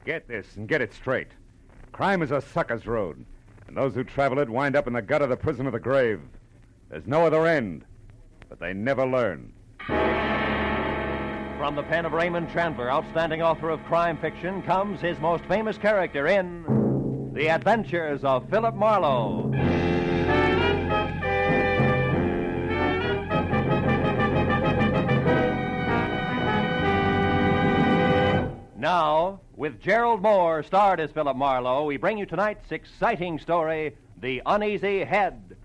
Get this and get it straight. Crime is a sucker's road, and those who travel it wind up in the gut of the prison of the grave. There's no other end, but they never learn. From the pen of Raymond Chandler, outstanding author of crime fiction, comes his most famous character in The Adventures of Philip Marlowe. Now, with Gerald Moore starred as Philip Marlowe, we bring you tonight's exciting story, The Uneasy Head.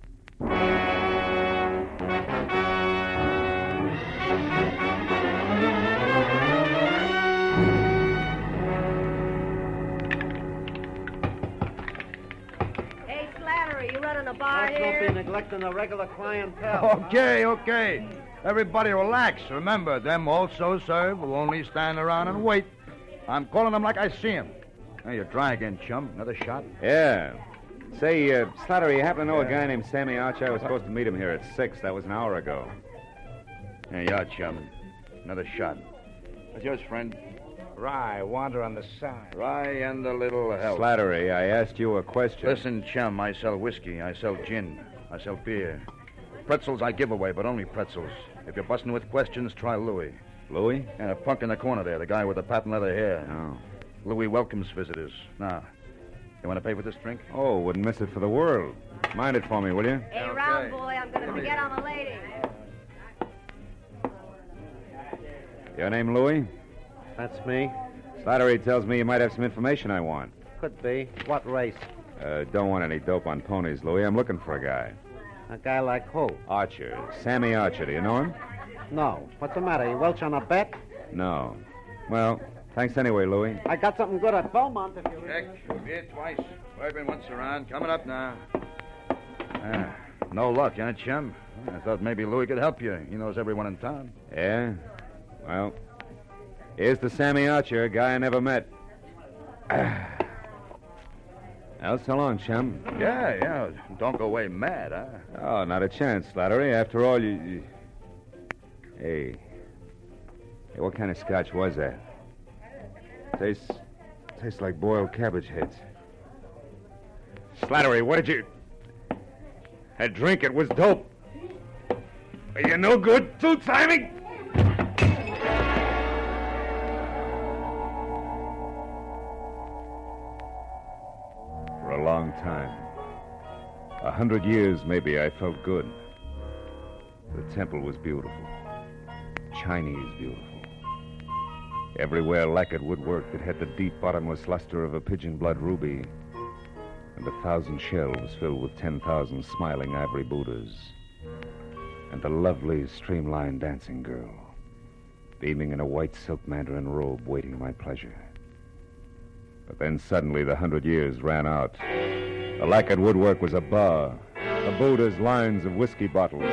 Hey, Slattery, you running a bar Don't here? be neglecting the regular clientele. Okay. Everybody relax. Remember, them also serve will only stand around and wait. I'm calling them like I see them. Hey, you're dry again, chum. Another shot? Yeah. Say, Slattery, you happen to know a guy named Sammy Archer? I was supposed to meet him here at 6. That was an hour ago. Hey, you are, chum. Another shot. What's yours, friend? Rye, wander on the side. Rye and a little help. Slattery, I asked you a question. Listen, chum, I sell whiskey. I sell gin. I sell beer. Pretzels I give away, but only pretzels. If you're busting with questions, try Louis. Louis? And a punk in the corner there, the guy with the patent leather hair. Oh. Louis welcomes visitors. Now, you want to pay for this drink? Oh, wouldn't miss it for the world. Mind it for me, will you? Hey, round boy, I'm going to forget I'm a lady. Your name Louis? That's me. Slattery tells me you might have some information I want. Could be. What race? Don't want any dope on ponies, Louis. I'm looking for a guy. A guy like who? Archer. Sammy Archer. Do you know him? No. What's the matter? You welch on a bet? No. Well, thanks anyway, Louis. I got something good at Beaumont if you... Check. Beer twice. Bourbon once around. Coming up now. No luck, huh, chum? I thought maybe Louis could help you. He knows everyone in town. Yeah? Well, here's the Sammy Archer, a guy I never met. Well, so long, chum. Yeah. Don't go away mad, huh? Oh, not a chance, Slattery. After all, you... Hey, what kind of scotch was that? Tastes like boiled cabbage heads. Slattery, what did you... I drink it was dope. Are you no good, two-timing? For a long time, 100 years maybe, I felt good. The temple was beautiful. Chinese beautiful. Everywhere lacquered woodwork that had the deep bottomless luster of a pigeon blood ruby, and 1,000 shelves filled with 10,000 smiling ivory Buddhas, and a lovely streamlined dancing girl, beaming in a white silk mandarin robe waiting my pleasure. But then suddenly the 100 years ran out. The lacquered woodwork was a bar, the Buddhas lines of whiskey bottles,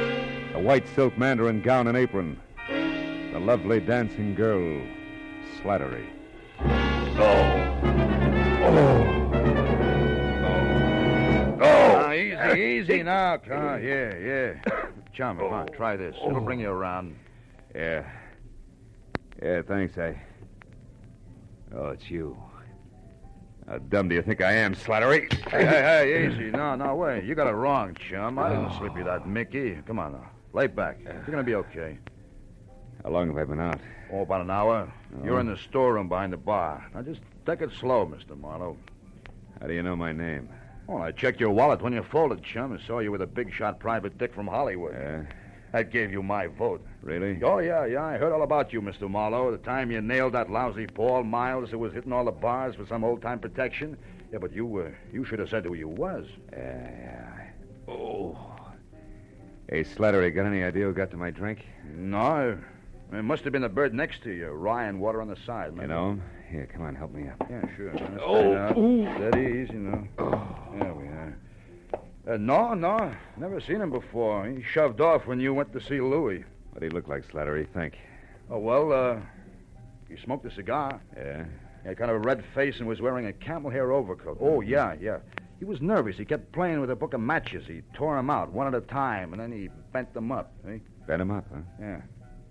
a white silk mandarin gown and apron, the lovely dancing girl, Slattery. Easy now. Yeah. Chum, come on, try this. It'll bring you around. Yeah, thanks, Oh, it's you. How dumb do you think I am, Slattery? Hey, easy. No way. You got it wrong, chum. I didn't slip you that Mickey. Come on now. Lay back. You're going to be okay. How long have I been out? Oh, about an hour. Oh. You're in the storeroom behind the bar. Now, just take it slow, Mr. Marlowe. How do you know my name? Well, I checked your wallet when you folded, chum, and saw you with a big shot private dick from Hollywood. Yeah? That gave you my vote. Really? Oh, yeah. I heard all about you, Mr. Marlowe. The time you nailed that lousy Paul Miles who was hitting all the bars for some old-time protection. Yeah, but you should have said who you was. Yeah. Oh. Hey, Slattery, got any idea who got to my drink? No. It must have been the bird next to you. Rye and water on the side. You know him? Here, come on, help me up. Yeah, sure. Steady, easy, now. There we are. No. Never seen him before. He shoved off when you went to see Louis. What'd he look like, Slattery? Think. Oh, well, he smoked a cigar. Yeah? He had kind of a red face and was wearing a camel hair overcoat. Oh, yeah. He was nervous. He kept playing with a book of matches. He tore them out one at a time, and then he bent them up. See? Bent him up, huh? Yeah.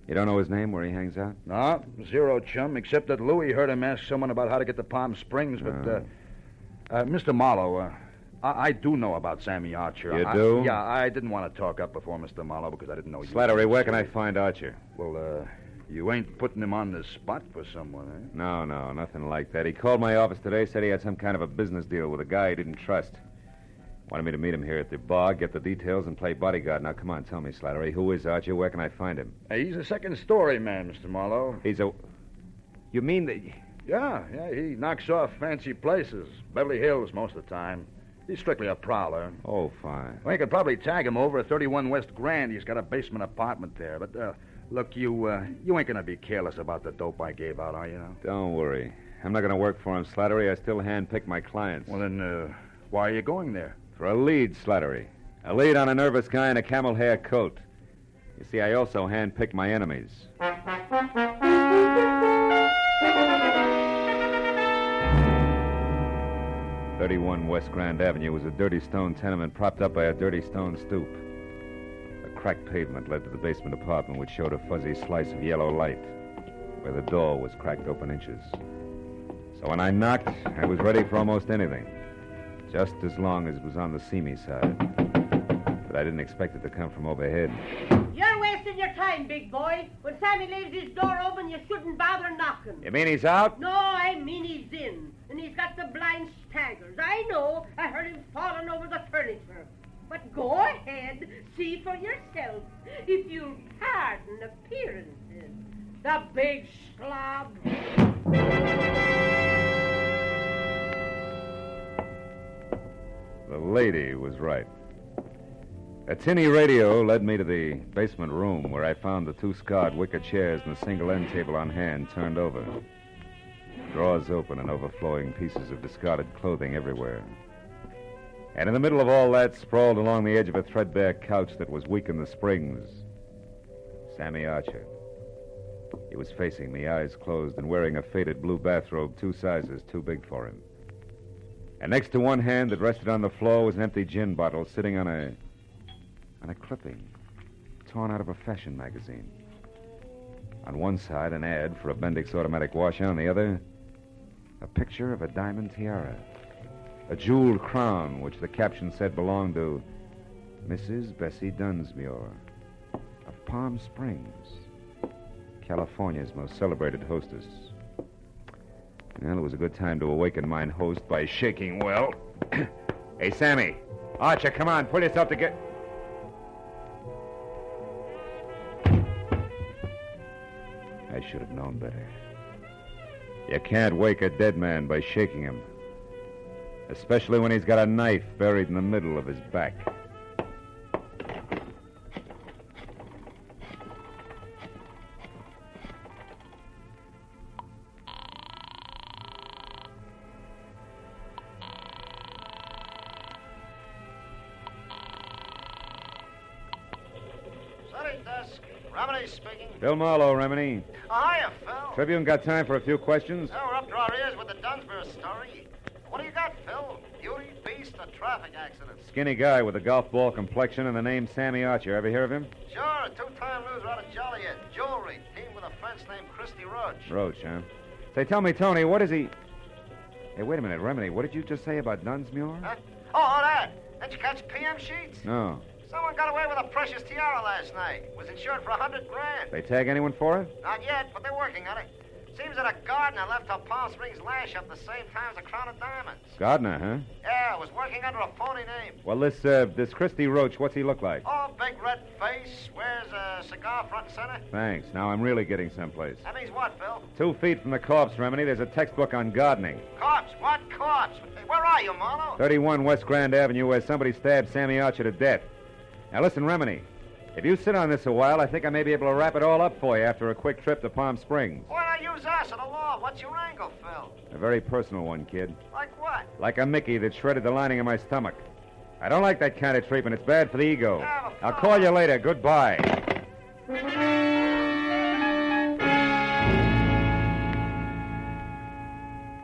You don't know his name, where he hangs out? No, zero, chum, except that Louie heard him ask someone about how to get to Palm Springs, but, Mr. Marlowe, I do know about Sammy Archer. You do? Yeah, I didn't want to talk up before Mr. Marlowe because I didn't know you. Slattery, where can I find Archer? Well, you ain't putting him on the spot for someone, eh? No, nothing like that. He called my office today, said he had some kind of a business deal with a guy he didn't trust. Wanted me to meet him here at the bar, get the details, and play bodyguard. Now, come on, tell me, Slattery, who is Archer? Where can I find him? Hey, he's a second-story man, Mr. Marlowe. He's a... You mean that... Yeah, he knocks off fancy places. Beverly Hills most of the time. He's strictly a prowler. Oh, fine. Well, you could probably tag him over at 31 West Grand. He's got a basement apartment there. But, look, you ain't going to be careless about the dope I gave out, are you? Don't worry. I'm not going to work for him, Slattery. I still handpick my clients. Well, then, why are you going there? For a lead, Slattery. A lead on a nervous guy in a camel hair coat. You see, I also handpick my enemies. 31 West Grand Avenue was a dirty stone tenement propped up by a dirty stone stoop. A cracked pavement led to the basement apartment, which showed a fuzzy slice of yellow light, where the door was cracked open inches. So when I knocked, I was ready for almost anything, just as long as it was on the see-me side. But I didn't expect it to come from overhead. You're wasting your time, big boy. When Sammy leaves his door open, you shouldn't bother knocking. You mean he's out? No, I mean he's in. And he's got the blind staggers. I know. I heard him falling over the furniture. But go ahead, see for yourself, if you'll pardon appearances. The big slob. The lady was right. A tinny radio led me to the basement room, where I found the two scarred wicker chairs and a single end table on hand turned over. Drawers open and overflowing pieces of discarded clothing everywhere. And in the middle of all that, sprawled along the edge of a threadbare couch that was weak in the springs, Sammy Archer. He was facing me, eyes closed, and wearing a faded blue bathrobe 2 sizes too big for him. And next to one hand that rested on the floor was an empty gin bottle sitting on a clipping torn out of a fashion magazine. On one side, an ad for a Bendix automatic washer. On the other, a picture of a diamond tiara, a jeweled crown, which the caption said belonged to Mrs. Bessie Dunsmuir of Palm Springs, California's most celebrated hostess. Well, it was a good time to awaken mine host by shaking well. Hey, Sammy. Archer, come on, pull yourself together. I should have known better. You can't wake a dead man by shaking him, especially when he's got a knife buried in the middle of his back. Study desk. Remedy speaking. Bill Marlowe, Remini. Hiya, Phil. Tribune got time for a few questions? Now we're up to our ears with the Dunsmuir story. What do you got, Phil? Beauty, beast, or traffic accident? Skinny guy with a golf ball complexion and the name Sammy Archer. Ever hear of him? Sure, a 2-time loser out of Joliet. Jewelry. Team with a fence named Christy Roach. Roach, huh? Say, tell me, Tony, what is he... Hey, wait a minute, Remini. What did you just say about Dunsmuir? Huh? Oh, that. Didn't you catch PM sheets? No. Someone got away with a precious tiara last night. Was insured for $100,000. They tag anyone for it? Not yet, but they're working on it. Seems that a gardener left her Palm Springs lash up the same time as a crown of diamonds. Gardner, huh? Yeah, was working under a phony name. Well, this Christy Roach, what's he look like? Oh, big red face, wears a cigar front and center. Thanks. Now I'm really getting someplace. That means what, Phil? 2 feet from the corpse, Remini, there's a textbook on gardening. Corpse? What corpse? Where are you, Marlowe? 31 West Grand Avenue, where somebody stabbed Sammy Archer to death. Now listen, Remini. If you sit on this a while, I think I may be able to wrap it all up for you after a quick trip to Palm Springs. Why not use us or the law? What's your angle, Phil? A very personal one, kid. Like what? Like a Mickey that shredded the lining of my stomach. I don't like that kind of treatment. It's bad for the ego. Yeah, I'll call you later. Goodbye.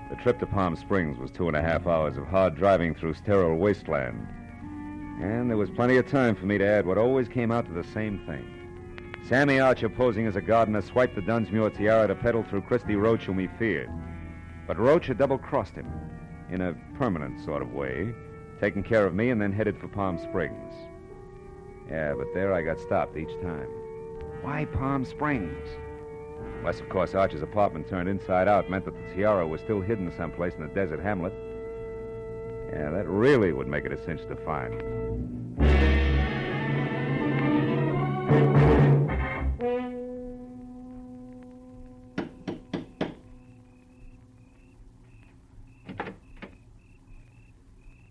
The trip to Palm Springs was 2.5 hours of hard driving through sterile wasteland. And there was plenty of time for me to add what always came out to the same thing. Sammy Archer, posing as a gardener, swiped the Dunsmuir tiara to peddle through Christy Roach, whom he feared. But Roach had double-crossed him, in a permanent sort of way, taken care of me and then headed for Palm Springs. Yeah, but there I got stopped each time. Why Palm Springs? Unless, of course, Archer's apartment turned inside out meant that the tiara was still hidden someplace in the desert hamlet. Yeah, that really would make it a cinch to find.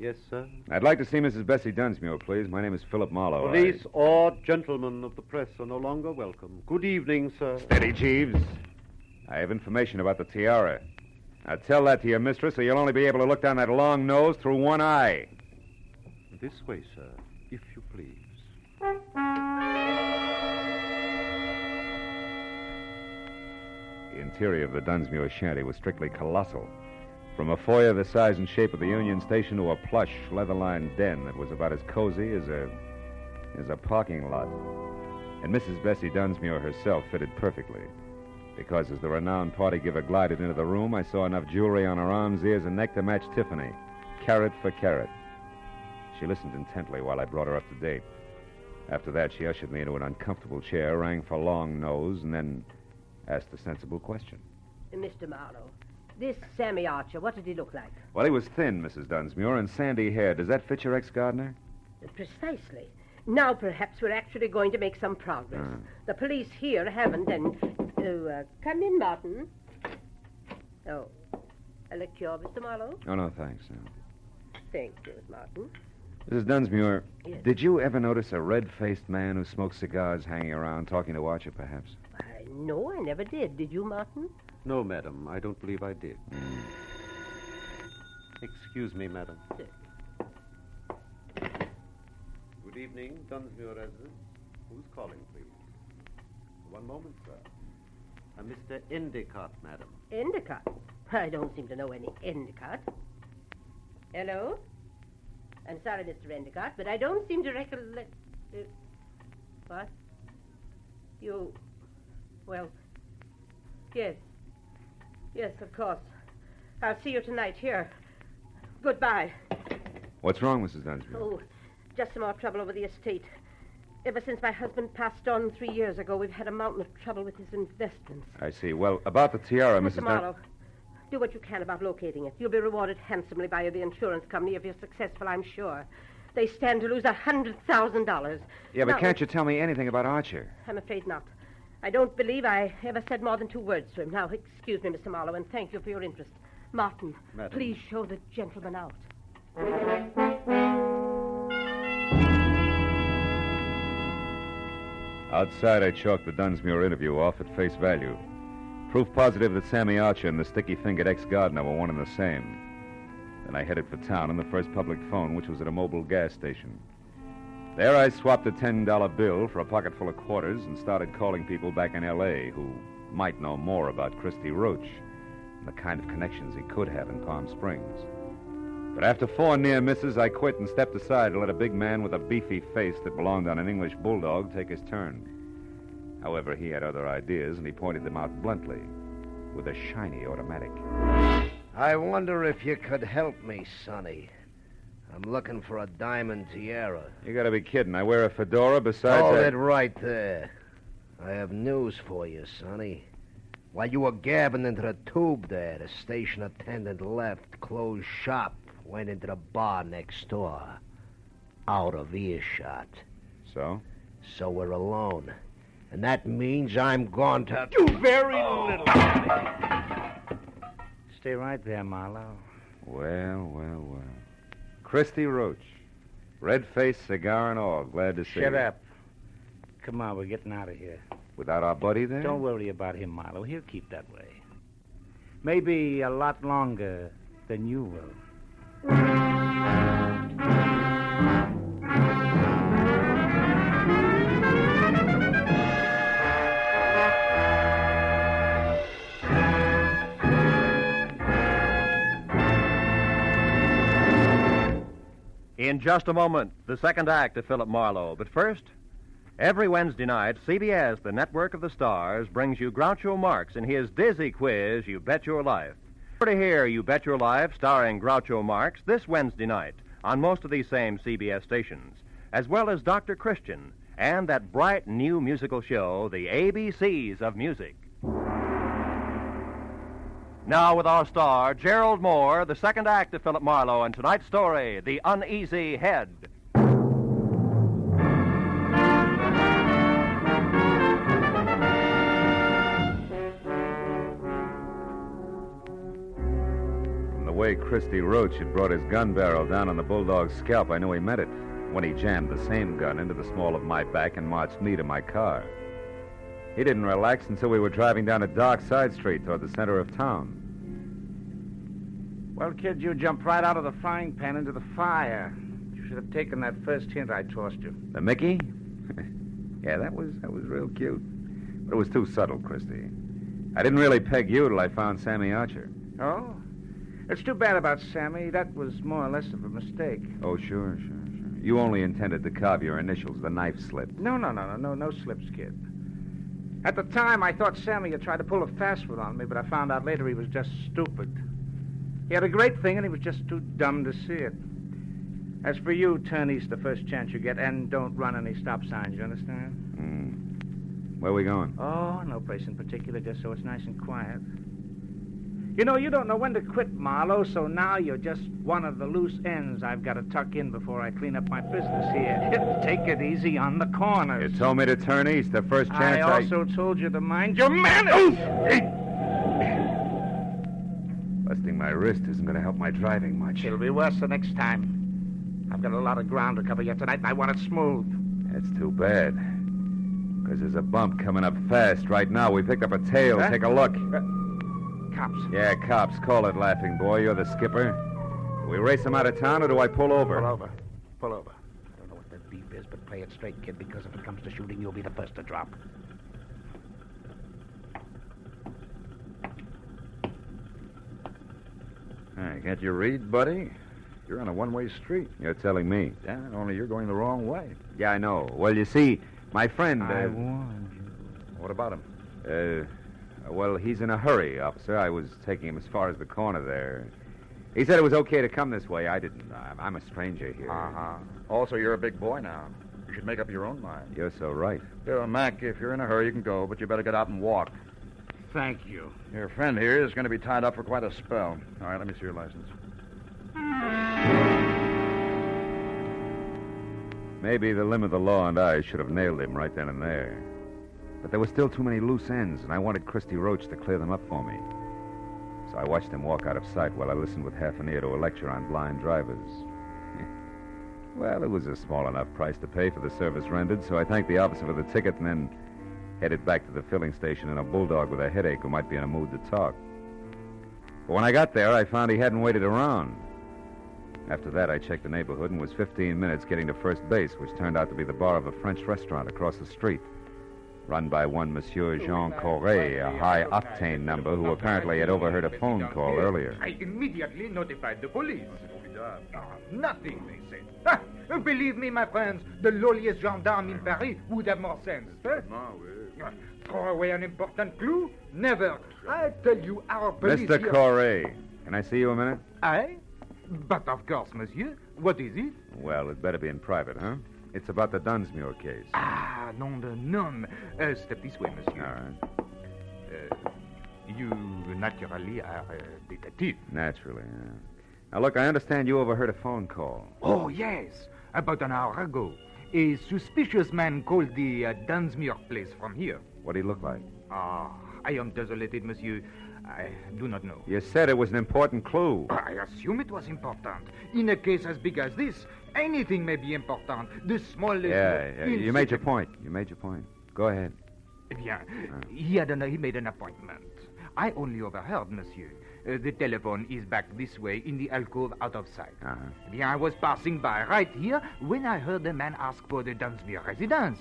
Yes, sir. I'd like to see Mrs. Bessie Dunsmuir, please. My name is Philip Marlowe. Police or gentlemen of the press are no longer welcome. Good evening, sir. Steady, Jeeves. I have information about the tiara. Now tell that to your mistress, or you'll only be able to look down that long nose through one eye. This way, sir, if you please. The interior of the Dunsmuir shanty was strictly colossal. From a foyer the size and shape of the Union Station to a plush, leather-lined den that was about as cozy as a parking lot. And Mrs. Bessie Dunsmuir herself fitted perfectly, because as the renowned party giver glided into the room, I saw enough jewelry on her arms, ears, and neck to match Tiffany, carat for carat. She listened intently while I brought her up to date. After that, she ushered me into an uncomfortable chair, rang for long nose, and then asked a sensible question. Mr. Marlowe, this Sammy Archer, what did he look like? Well, he was thin, Mrs. Dunsmuir, and sandy hair. Does that fit your ex-gardener? Precisely. Now perhaps we're actually going to make some progress. The police here haven't, and... come in, Martin. Oh, a liqueur, Mr. Marlowe? Oh, no, thanks. No. Thank you, Martin. Mrs. Dunsmuir, Yes. Did you ever notice a red-faced man who smoked cigars hanging around talking to Archer, perhaps? No, I never did. Did you, Martin? No, madam, I don't believe I did. Excuse me, madam. Good evening, Dunsmuir residence. Who's calling, please? One moment, sir. Mr. Endicott, madam. Endicott? I don't seem to know any Endicott. Hello? I'm sorry, Mr. Endicott, but I don't seem to recollect... what? You... Well, yes. Yes, of course. I'll see you tonight here. Goodbye. What's wrong, Mrs. Dunsmuir? Oh, just some more trouble over the estate. Ever since my husband passed on 3 years ago, we've had a mountain of trouble with his investments. I see. Well, about the tiara, Mrs. Mr. Marlowe, do what you can about locating it. You'll be rewarded handsomely by the insurance company if you're successful, I'm sure. They stand to lose $100,000. Yeah, but Now, can't you tell me anything about Archer? I'm afraid not. I don't believe I ever said more than 2 words to him. Now, excuse me, Mr. Marlowe, and thank you for your interest. Martin, Madam. please show the gentleman out. Outside, I chalked the Dunsmuir interview off at face value. Proof positive that Sammy Archer and the sticky-fingered ex-gardener were one and the same. Then I headed for town on the first public phone, which was at a mobile gas station. There I swapped a $10 bill for a pocket full of quarters and started calling people back in L.A. who might know more about Christy Roach and the kind of connections he could have in Palm Springs. But after 4 near misses, I quit and stepped aside to let a big man with a beefy face that belonged on an English bulldog take his turn. However, he had other ideas, and he pointed them out bluntly with a shiny automatic. I wonder if you could help me, Sonny. I'm looking for a diamond tiara. You gotta be kidding. I wear a fedora besides Hold that... it right there. I have news for you, Sonny. While you were gabbing into the tube there, the station attendant left, closed shop, went into the bar next door. Out of earshot. So? So we're alone. And that means I'm going to do very little. Stay right there, Marlowe. Well, well, well. Christy Roach. Red face, cigar, and all. Glad to see you. Shut up. Come on, we're getting out of here. Without our buddy there? Don't worry about him, Marlowe. He'll keep that way. Maybe a lot longer than you will. In just a moment, the second act of Philip Marlowe. But first, Every Wednesday night, CBS, the network of the stars, brings you Groucho Marx in his dizzy quiz, You Bet Your Life. Sure to hear You Bet Your Life starring Groucho Marx this Wednesday night on most of these same CBS stations, as well as Dr. Christian and that bright new musical show, The ABCs of Music. Now with our star, Gerald Moore, the second act of Philip Marlowe, and tonight's story, The Uneasy Head. From the way Christy Roach had brought his gun barrel down on the bulldog's scalp, I knew he meant it when he jammed the same gun into the small of my back and marched me to my car. He didn't relax until we were driving down a dark side street toward the center of town. Well, kid, you jumped right out of the frying pan into the fire. You should have taken that first hint I tossed you. The Mickey? Yeah, that was real cute. But it was too subtle, Christy. I didn't really peg you till I found Sammy Archer. Oh? It's too bad about Sammy. That was more or less of a mistake. Oh, sure. You only intended to carve your initials. The knife slipped. No slips, kid. At the time, I thought Sammy had tried to pull a fast one on me, but I found out later he was just stupid. He had a great thing, and he was just too dumb to see it. As for you, turn east the first chance you get, and don't run any stop signs, you understand? Where are we going? Oh, no place in particular, just so it's nice and quiet. You know, you don't know when to quit, Marlowe, so now you're just one of the loose ends I've got to tuck in before I clean up my business here. Take it easy on the corners. You told me to turn east the first chance I also told you to mind your manners. Busting my wrist isn't going to help my driving much. It'll be worse the next time. I've got a lot of ground to cover yet tonight, and I want it smooth. That's too bad. Because there's a bump coming up fast right now. We picked up a tail. Huh? Take a look. Cops. Yeah, cops. Call it, laughing boy. You're the skipper. Do we race them out of town, or do I pull over? Pull over. I don't know what that beep is, but play it straight, kid, because if it comes to shooting, you'll be the first to drop. I got your read, buddy? You're on a one-way street. You're telling me. Yeah, only you're going the wrong way. Yeah, I know. Well, you see, my friend... I warned you. What about him? Well, he's in a hurry, officer. I was taking him as far as the corner there. He said it was okay to come this way. I didn't. I'm a stranger here. Uh-huh. Also, you're a big boy now. You should make up your own mind. You're so right. Mac, if you're in a hurry, you can go, but you better get out and walk. Thank you. Your friend here is going to be tied up for quite a spell. All right, let me see your license. Maybe the limb of the law and I should have nailed him right then and there. But there were still too many loose ends, and I wanted Christy Roach to clear them up for me. So I watched him walk out of sight while I listened with half an ear to a lecture on blind drivers. Well, it was a small enough price to pay for the service rendered, so I thanked the officer for the ticket and then headed back to the filling station in a bulldog with a headache who might be in a mood to talk. But when I got there, I found he hadn't waited around. After that, I checked the neighborhood and was 15 minutes getting to first base, which turned out to be the bar of a French restaurant across the street, run by one Monsieur Jean Corret, a high-octane number who apparently had overheard a phone call earlier. I immediately notified the police. Nothing, they said. Believe me, my friends, the lowliest gendarme in Paris would have more sense. Throw away an important clue? Never. I tell you, our police... Mr. Corret, can I see you a minute? I? But of course, monsieur. What is it? Well, it better be in private, huh? It's about the Dunsmuir case. Ah, nom de nom. Step this way, monsieur. All right. You naturally are a detective. Naturally, yeah. Now, look, I understand you overheard a phone call. Oh, yes. About an hour ago. A suspicious man called the Dunsmuir place from here. What did he look like? Ah, I am desolated, monsieur. I do not know. You said it was an important clue. I assume it was important. In a case as big as this, anything may be important. The smallest... Yeah. You made your point. Go ahead. Eh bien, he made an appointment. I only overheard, monsieur. The telephone is back this way in the alcove out of sight. Uh-huh. Eh bien, I was passing by right here when I heard the man ask for the Dunsmuir residence.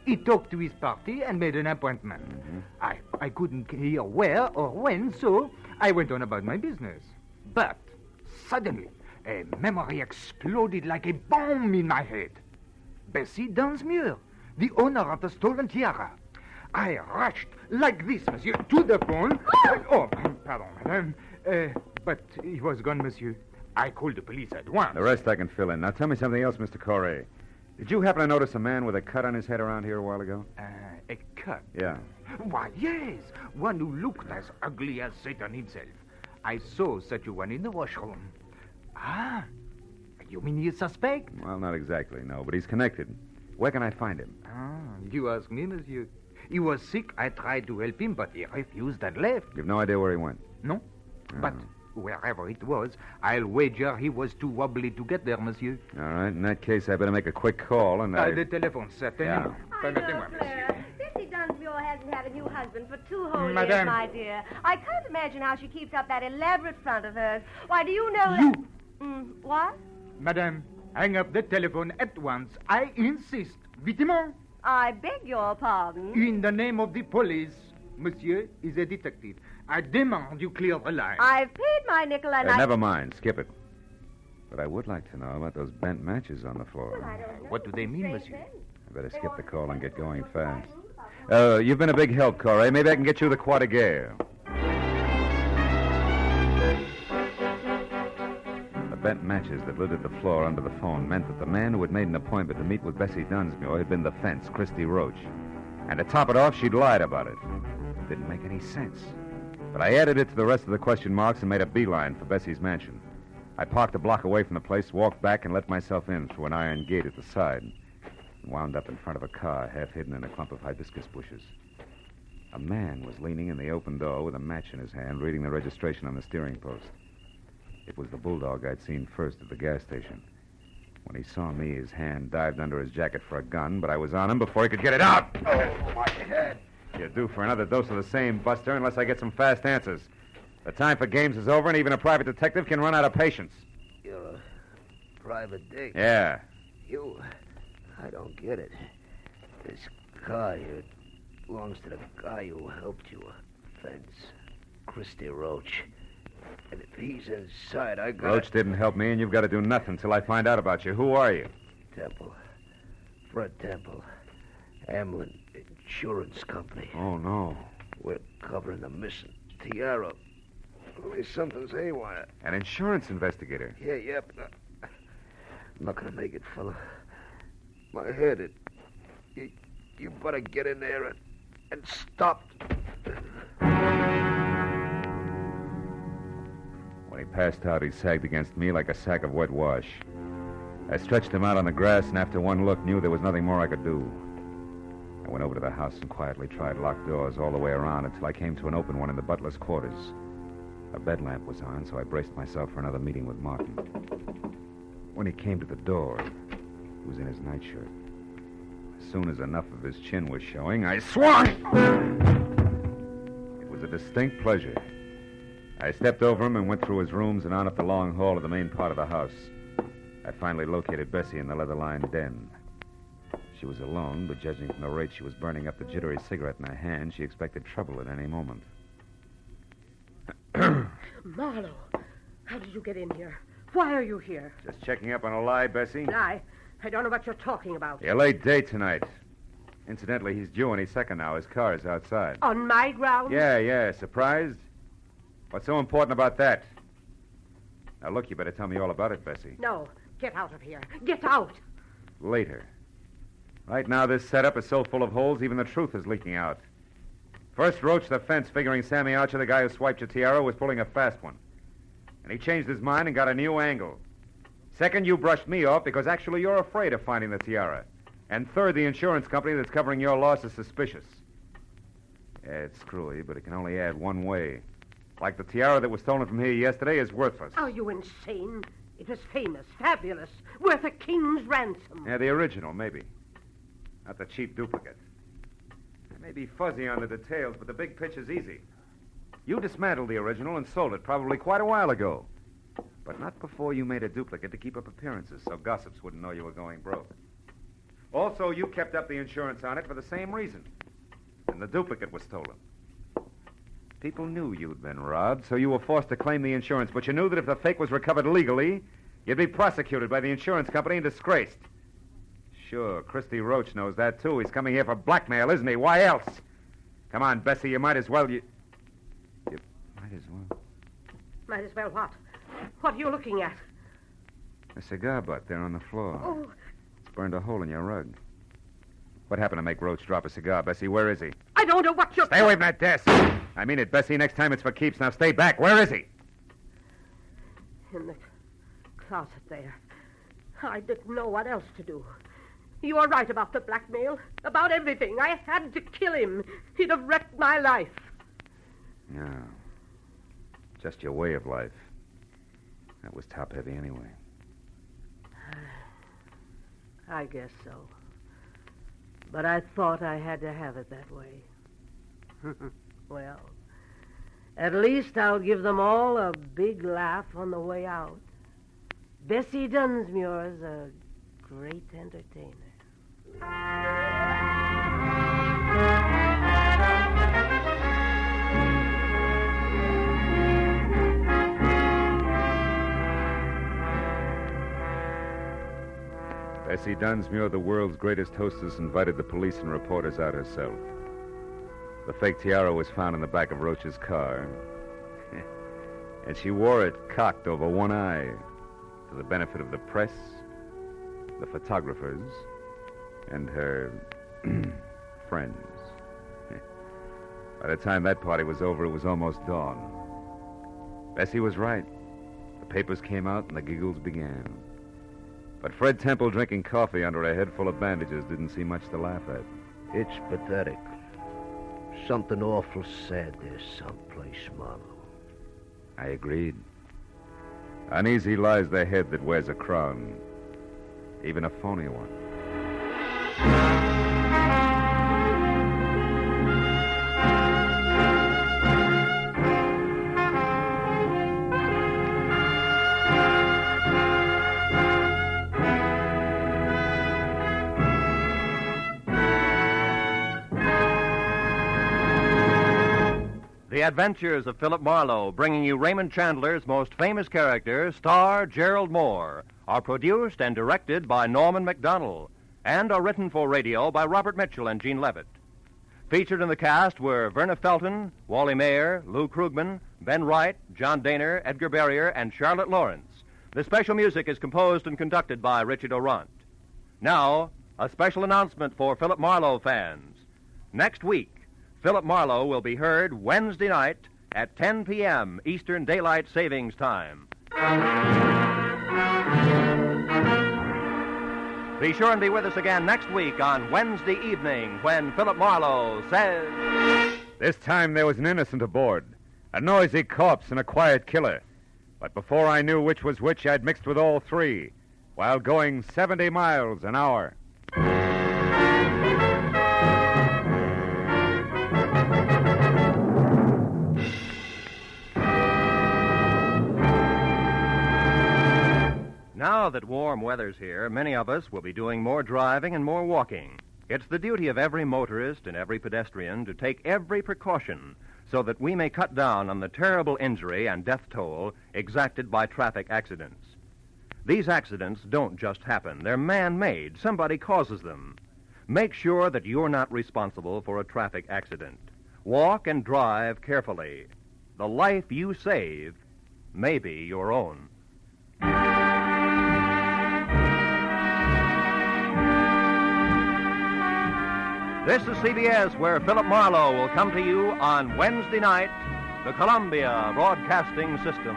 He talked to his party and made an appointment. Mm-hmm. I couldn't hear where or when, so I went on about my business. But suddenly, a memory exploded like a bomb in my head. Bessie Dunsmuir, the owner of the stolen tiara. I rushed like this, monsieur, to the phone. Oh, pardon, madame. But he was gone, monsieur. I called the police at once. The rest I can fill in. Now tell me something else, Mr. Corey. Did you happen to notice a man with a cut on his head around here a while ago? A cut? Yeah. Why, yes. One who looked as ugly as Satan himself. I saw such a one in the washroom. Ah, you mean he's suspect? Well, not exactly, no, but he's connected. Where can I find him? Ah, you ask me, monsieur. He was sick. I tried to help him, but he refused and left. You've no idea where he went? No. But wherever it was, I'll wager he was too wobbly to get there, monsieur. All right, in that case, I better make a quick call and The telephone, certainly. Yeah. Permettez-moi, monsieur. Bessie Dunsmuir hasn't had a new husband for 2 whole years, Madame. my dear. I can't imagine how she keeps up that elaborate front of hers. Why, do you know You! that... what? Madame, hang up the telephone at once. I insist. Vitement. I beg your pardon. In the name of the police, monsieur is a detective. I demand you clear the line. I've paid my nickel and Never mind, skip it. But I would like to know about those bent matches on the floor. What do they mean, monsieur? I better skip the call and get going fast. You've been a big help, Corey. Maybe I can get you the Croix de Guerre. The bent matches that littered the floor under the phone meant that the man who had made an appointment to meet with Bessie Dunsmuir had been the fence, Christy Roach. And to top it off, she'd lied about it. It didn't make any sense. But I added it to the rest of the question marks and made a beeline for Bessie's mansion. I parked a block away from the place, walked back, and let myself in through an iron gate at the side. And wound up in front of a car, half hidden in a clump of hibiscus bushes. A man was leaning in the open door with a match in his hand, reading the registration on the steering post. It was the bulldog I'd seen first at the gas station. When he saw me, his hand dived under his jacket for a gun, but I was on him before he could get it out. Oh, my head. You're due for another dose of the same, Buster, unless I get some fast answers. The time for games is over, and even a private detective can run out of patience. You're a private dick. Yeah. I don't get it. This car here belongs to the guy who helped you. Fence. Christy Roach. And if he's inside, I got... Roach didn't help me, and you've got to do nothing till I find out about you. Who are you? Temple. Fred Temple. Hamlin Insurance Company. Oh, no. We're covering the missing tiara. Only something's haywire. An insurance investigator. Yeah, but I'm not going to make it, fella. My head, you better get in there and stop. When he passed out, he sagged against me like a sack of wet wash. I stretched him out on the grass, and after one look, knew there was nothing more I could do. I went over to the house and quietly tried locked doors all the way around until I came to an open one in the butler's quarters. A bed lamp was on, so I braced myself for another meeting with Martin. When he came to the door, he was in his nightshirt. As soon as enough of his chin was showing, I swung! It was a distinct pleasure. I stepped over him and went through his rooms and on up the long hall to the main part of the house. I finally located Bessie in the leather-lined den. She was alone, but judging from the rate she was burning up the jittery cigarette in her hand, she expected trouble at any moment. Marlowe, how did you get in here? Why are you here? Just checking up on a lie, Bessie? I don't know what you're talking about. Your late date tonight. Incidentally, he's due any second now. His car is outside. On my grounds? Yeah. Surprised? What's so important about that? Now, look, you better tell me all about it, Bessie. No. Get out of here. Get out. Later. Right now, this setup is so full of holes, even the truth is leaking out. First, Roach the fence, figuring Sammy Archer, the guy who swiped your tiara, was pulling a fast one. And he changed his mind and got a new angle. Second, you brushed me off because actually you're afraid of finding the tiara. And third, the insurance company that's covering your loss is suspicious. Yeah, it's screwy, but it can only add one way. Like the tiara that was stolen from here yesterday is worthless. Are you insane? It was famous, fabulous, worth a king's ransom. Yeah, the original, maybe. Not the cheap duplicate. I may be fuzzy on the details, but the big picture's easy. You dismantled the original and sold it probably quite a while ago. But not before you made a duplicate to keep up appearances so gossips wouldn't know you were going broke. Also, you kept up the insurance on it for the same reason. And the duplicate was stolen. People knew you'd been robbed, so you were forced to claim the insurance, but you knew that if the fake was recovered legally, you'd be prosecuted by the insurance company and disgraced. Sure, Christy Roach knows that, too. He's coming here for blackmail, isn't he? Why else? Come on, Bessie, you might as well... You might as well... Might as well what? What are you looking at? A cigar butt there on the floor. Oh, It's burned a hole in your rug. What happened to make Roach drop a cigar, Bessie? Where is he? I don't know what you're... Stay away from that desk. I mean it, Bessie. Next time it's for keeps. Now stay back. Where is he? In the closet there. I didn't know what else to do. You were right about the blackmail. About everything. I had to kill him. He'd have wrecked my life. No. Just your way of life. That was top-heavy anyway. I guess so. But I thought I had to have it that way. Well, at least I'll give them all a big laugh on the way out. Bessie Dunsmuir's a great entertainer. Bessie Dunsmuir, the world's greatest hostess, invited the police and reporters out herself. The fake tiara was found in the back of Roach's car. And she wore it cocked over one eye for the benefit of the press, the photographers, and her friends. By the time that party was over, it was almost dawn. Bessie was right. The papers came out and the giggles began. But Fred Temple drinking coffee under a head full of bandages didn't see much to laugh at. It's pathetic. Something awful sad there someplace, Marlowe. I agreed. Uneasy lies the head that wears a crown, even a phony one. The Adventures of Philip Marlowe, bringing you Raymond Chandler's most famous character, star Gerald Moore, are produced and directed by Norman MacDonald and are written for radio by Robert Mitchell and Gene Levitt. Featured in the cast were Verna Felton, Wally Mayer, Lou Krugman, Ben Wright, John Daner, Edgar Barrier, and Charlotte Lawrence. The special music is composed and conducted by Richard Orant. Now, a special announcement for Philip Marlowe fans. Next week, Philip Marlowe will be heard Wednesday night at 10 p.m. Eastern Daylight Savings Time. Be sure and be with us again next week on Wednesday evening when Philip Marlowe says... This time there was an innocent aboard, a noisy corpse and a quiet killer. But before I knew which was which, I'd mixed with all three, while going 70 miles an hour. Now that warm weather's here, many of us will be doing more driving and more walking. It's the duty of every motorist and every pedestrian to take every precaution so that we may cut down on the terrible injury and death toll exacted by traffic accidents. These accidents don't just happen. They're man-made. Somebody causes them. Make sure that you're not responsible for a traffic accident. Walk and drive carefully. The life you save may be your own. This is CBS, where Philip Marlowe will come to you on Wednesday night, the Columbia Broadcasting System.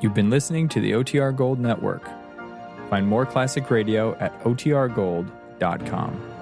You've been listening to the OTR Gold Network. Find more classic radio at otrgold.com.